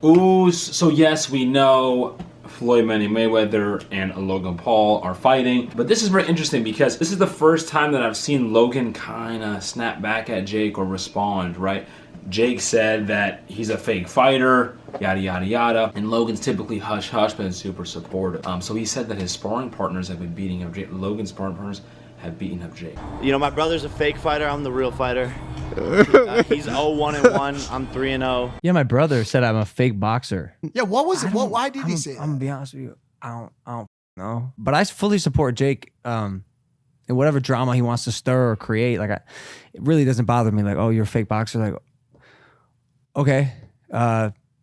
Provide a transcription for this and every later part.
Ooh, so yes, we know Floyd Mayweather and Logan Paul are fighting, but this is very interesting because this is the first time that I've seen Logan kind of snap back at Jake or respond, right? Jake said that he's a fake fighter, yada yada yada, and Logan's typically hush hush, but super supportive. So he said that his sparring partners have been beating up Jake. Logan's sparring partners have beaten up Jake. You know, my brother's a fake fighter. I'm the real fighter. He's 0-1-1. I'm 3-0. Yeah, my brother said I'm a fake boxer. Yeah, what was it? Why did he say that? I'm gonna be honest with you. I don't know. But I fully support Jake in whatever drama he wants to stir or create. Like, it really doesn't bother me. Like, oh, you're a fake boxer. Like, okay,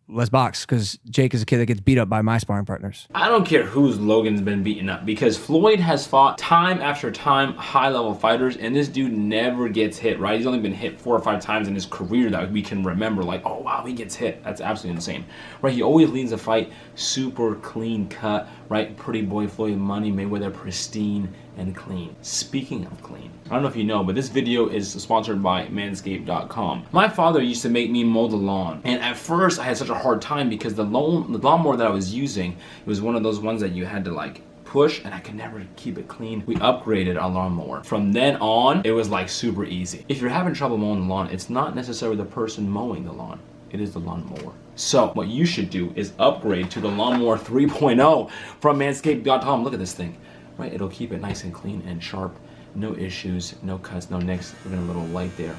let's box, because Jake is a kid that gets beat up by my sparring partners. I don't care who's Logan's been beaten up, because Floyd has fought time after time high-level fighters, and this dude never gets hit, right? He's only been hit 4 or 5 times in his career that we can remember. Like, oh wow, he gets hit. That's absolutely insane, right? He always leads a fight super clean cut, right? Pretty boy Floyd Money Mayweather, pristine and clean. Speaking of clean, I don't know if you know, but this video is sponsored by manscaped.com. My father used to make me mow the lawn, and at first I had such a hard time because the lawnmower that I was using, it was one of those ones that you had to like push, and I could never keep it clean. We upgraded our lawnmower. From then on, it was like super easy. If you're having trouble mowing the lawn, it's not necessarily the person mowing the lawn. It is the lawnmower. So what you should do is upgrade to the Lawnmower 3.0 from manscaped.com. Look at this thing, right? It'll keep it nice and clean and sharp. No issues, no cuts, no nicks. Even a little light there.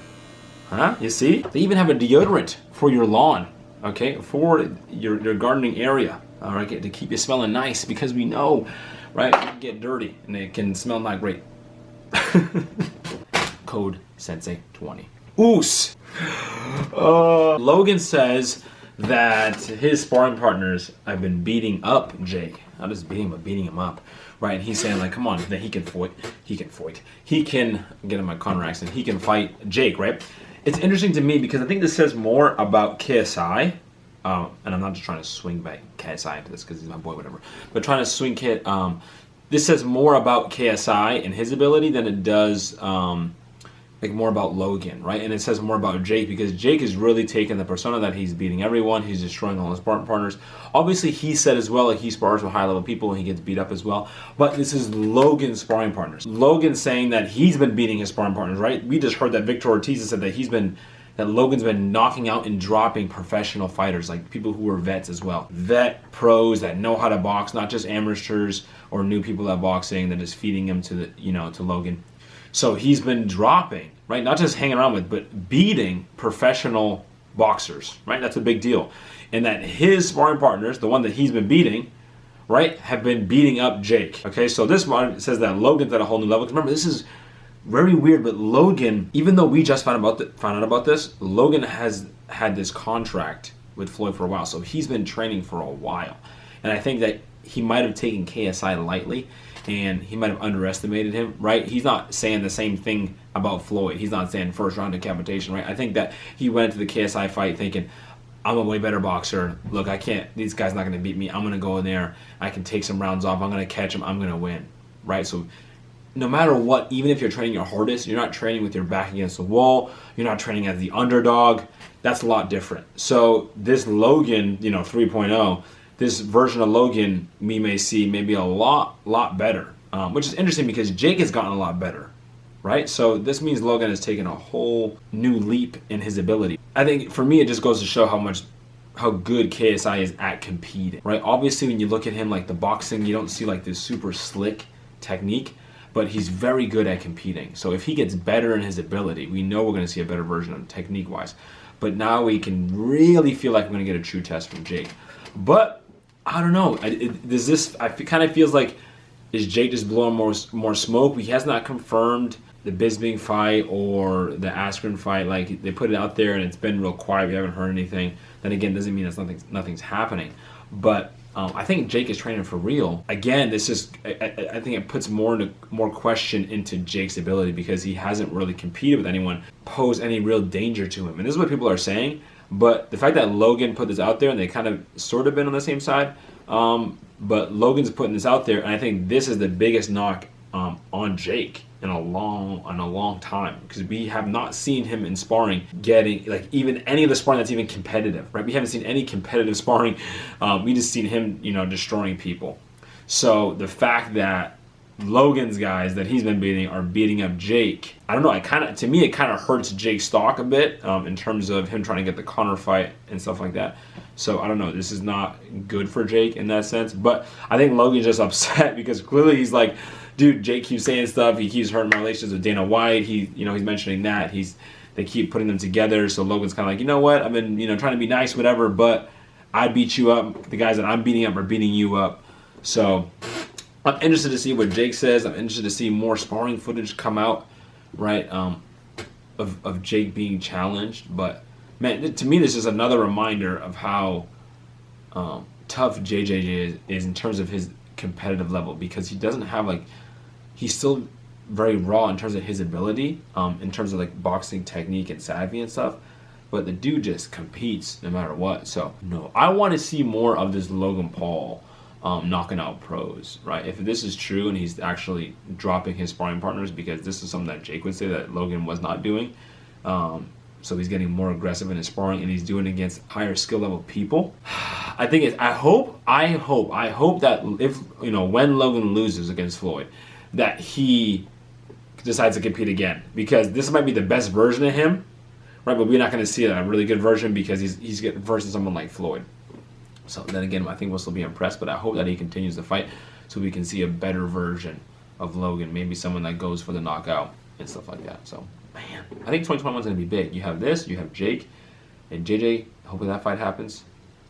Huh? You see? They even have a deodorant for your lawn, okay? For your gardening area, all right? To keep you smelling nice, because we know, right? You can get dirty and it can smell not great. Code Sensei 20. Oos! Logan says that his sparring partners have been beating up Jake. Not just beating him, but beating him up, right? And he's saying like, come on, that he can get in my Connor accent, he can fight Jake, right? It's interesting to me because I think this says more about KSI, and I'm not just trying to swing back KSI into this because he's my boy, whatever, but trying to swing Kit, this says more about KSI and his ability than it does, like more about Logan, right? And it says more about Jake because Jake is really taking the persona that he's beating everyone, he's destroying all his sparring partners. Obviously, he said as well, like he spars with high-level people and he gets beat up as well. But this is Logan's sparring partners. Logan saying that he's been beating his sparring partners, right? We just heard that Victor Ortiz said that Logan's been knocking out and dropping professional fighters, like people who are vets as well. Vet pros that know how to box, not just amateurs or new people at boxing that is feeding him to the, to Logan. So he's been dropping, right? Not just hanging around with, but beating professional boxers, right? That's a big deal. And that his sparring partners, the one that he's been beating, right, have been beating up Jake. Okay, so this one says that Logan's at a whole new level. Remember, this is very weird, but Logan, even though we just found out about this, Logan has had this contract with Floyd for a while. So he's been training for a while. And I think that he might have taken KSI lightly, and he might have underestimated him, right? He's not saying the same thing about Floyd. He's not saying first round decapitation, right? I think that he went to the KSI fight thinking, I'm a way better boxer. Look, these guys not going to beat me. I'm going to go in there. I can take some rounds off. I'm going to catch him. I'm going to win, right? So no matter what, even if you're training your hardest, you're not training with your back against the wall. You're not training as the underdog. That's a lot different. So this Logan, 3.0, this version of Logan, we may see maybe a lot better, which is interesting because Jake has gotten a lot better, right? So this means Logan has taken a whole new leap in his ability. I think for me, it just goes to show how good KSI is at competing, right? Obviously, when you look at him, like the boxing, you don't see like this super slick technique, but he's very good at competing. So if he gets better in his ability, we know we're going to see a better version of him technique-wise. But now we can really feel like we're going to get a true test from Jake. But I don't know. Kind of feels like, is Jake just blowing more smoke? He has not confirmed the Bisping fight or the Askren fight. Like, they put it out there and it's been real quiet. We haven't heard anything. Then again, doesn't mean that nothing's happening. But I think Jake is training for real. Again, I think it puts more question into Jake's ability because he hasn't really competed with anyone, posed any real danger to him. And this is what people are saying. But the fact that Logan put this out there, and they kind of sort of been on the same side, but Logan's putting this out there, and I think this is the biggest knock on Jake. in a long time, because we have not seen him in sparring getting like even any of the sparring that's even competitive, right? We haven't seen any competitive sparring. We just seen him, destroying people. So the fact that Logan's guys that he's been beating are beating up Jake, I don't know. To me, it kind of hurts Jake's stock a bit in terms of him trying to get the counter fight and stuff like that. So I don't know. This is not good for Jake in that sense. But I think Logan's just upset because clearly he's like, dude, Jake keeps saying stuff. He keeps hurting my relations with Dana White. He's mentioning that. They keep putting them together. So Logan's kind of like, you know what? I've been trying to be nice, whatever. But I beat you up. The guys that I'm beating up are beating you up. So I'm interested to see what Jake says. I'm interested to see more sparring footage come out, right, of Jake being challenged. But, man, to me, this is another reminder of how tough JJ is in terms of his competitive level, because he doesn't have, he's still very raw in terms of his ability, in terms of, boxing technique and savvy and stuff. But the dude just competes no matter what. So, no, I want to see more of this Logan Paul knocking out pros, right? If this is true and he's actually dropping his sparring partners, because this is something that Jake would say that Logan was not doing. So he's getting more aggressive in his sparring and he's doing it against higher skill level people. I hope that if, when Logan loses against Floyd, that he decides to compete again, because this might be the best version of him, right? But we're not going to see a really good version because he's getting versus someone like Floyd. So then again, I think we'll still be impressed, but I hope that he continues to fight so we can see a better version of Logan, maybe someone that goes for the knockout and stuff like that. So, man, I think 2021 is going to be big. You have this, you have Jake, and JJ, hopefully that fight happens.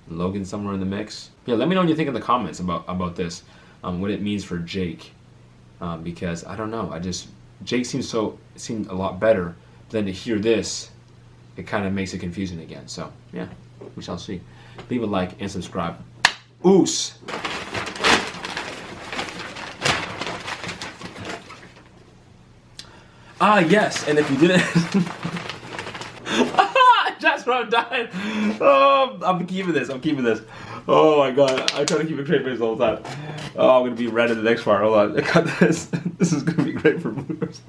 Logan somewhere in the mix. Yeah, let me know what you think in the comments about this, what it means for Jake, because I don't know. Jake seemed a lot better, but then to hear this, it kind of makes it confusing again. So, yeah, we shall see. Leave a like and subscribe. Oos! Yes, and if you didn't... That's what I'm dying. Oh, I'm keeping this. Oh my god, I try to keep a straight face the whole time. Oh, I'm going to be red in the next part. Hold on, cut this. This is going to be great for viewers.